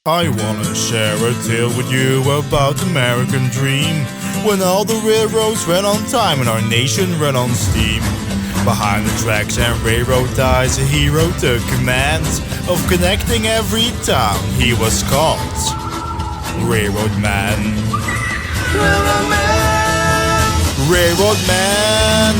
I wanna share a tale with you about the American dream, when all the railroads ran on time and our nation ran on steam. Behind the tracks and railroad ties, a hero took command of connecting every town. He was called Railroad Man. Railroad Man, Railroad Man,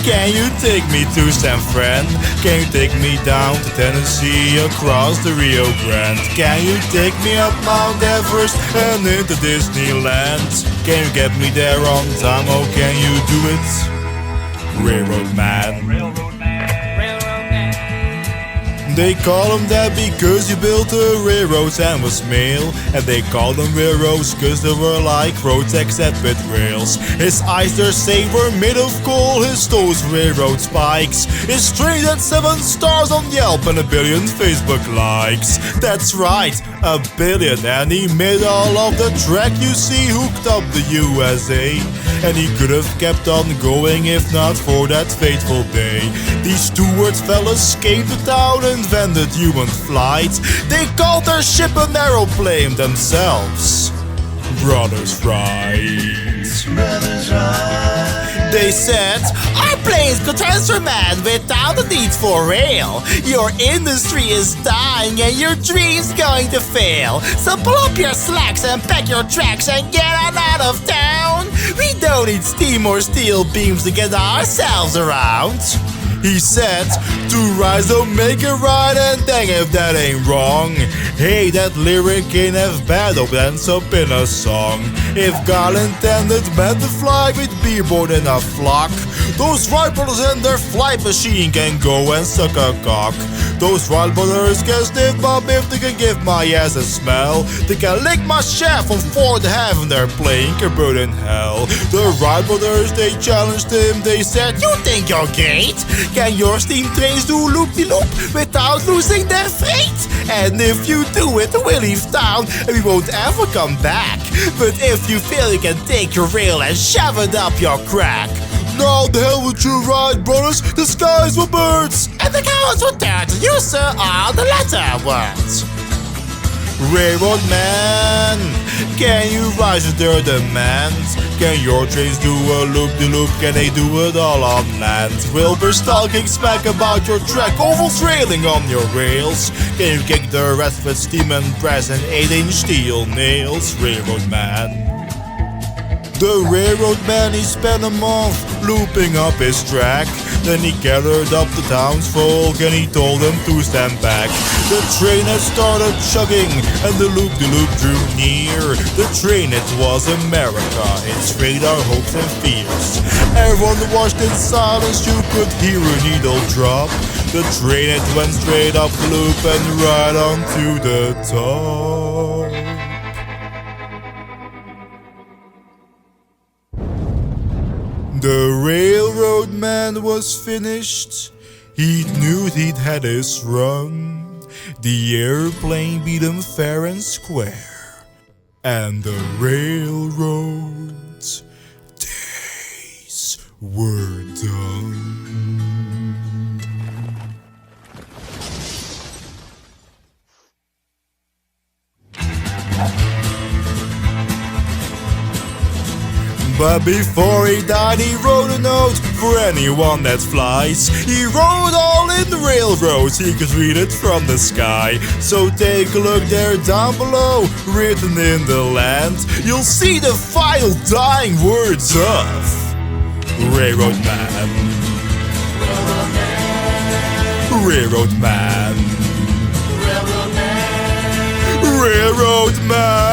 can you take me to San Fran? Can you take me down to Tennessee, across the Rio Grande? Can you take me up Mount Everest and into Disneyland? Can you get me there on time? Oh, can you do it? Railroad Man. They call him that because he built the railroads and was male. And they called them railroads cause they were like roads except with rails. His eyes, they say, were made of coal. His toes, railroad spikes. His train had 7 stars on Yelp and 1 billion Facebook likes. That's right, 1 billion. And he made all of the track you see hooked up the USA. And he could have kept on going if not for that fateful day. These stewards fellas came to town and invented human flight. They called their ship an aeroplane themselves. Brothers right. Brothers right. They said, our planes could transfer man without the need for rail. Your industry is dying and your dream's going to fail. So pull up your slacks and pack your tracks and get on out of town. We don't need steam or steel beams to get ourselves around. He said, 2 rides don't make it right, and dang if that ain't wrong. Hey, that lyric ain't half bad, hope it ends up in a song. If God intended man to fly, we'd be born in a flock. Those Wright brothers and their flight machine can go and suck a cock. Those Wright brothers can sniff my biff, they can give my ass a smell. They can lick my shaft from 4 to heaven, their plane can burn in hell. The Wright brothers, they challenged him, they said, you think you're great? Can your steam trains do loop-de-loop without losing their freight? And if you do it, we'll leave town and we won't ever come back. But if you feel you can take your rail and shove it up your crack. Now the hell with you, Wright brothers, the skies were birds and the cows were dirt. You, sir, are the latter words. Railroad Man, can you rise to their demands? Can your trains do a loop-de-loop? Can they do it all on land? Wilbur's talking smack about your track, ovals railing on your rails. Can you kick the rest with steam and brass and 8-inch steel nails? Railroad Man. The Railroad Man, he spent a month looping up his track. Then he gathered up the townsfolk and he told them to stand back. The train had started chugging and the loop-de-loop drew near. The train, it was America, its radar hopes and fears. Everyone watched in silence, you could hear a needle drop. The train, it went straight up the loop and right on to the top. The Railroad Man was finished. He knew he'd had his run. The airplane beat him fair and square. And the railroad days were done. But before he died, he wrote a note for anyone that flies. He wrote all in the railroads, he could read it from the sky. So take a look there down below, written in the land. You'll see the final dying words of Railroad Man. Railroad Man. Railroad Man. Railroad Man.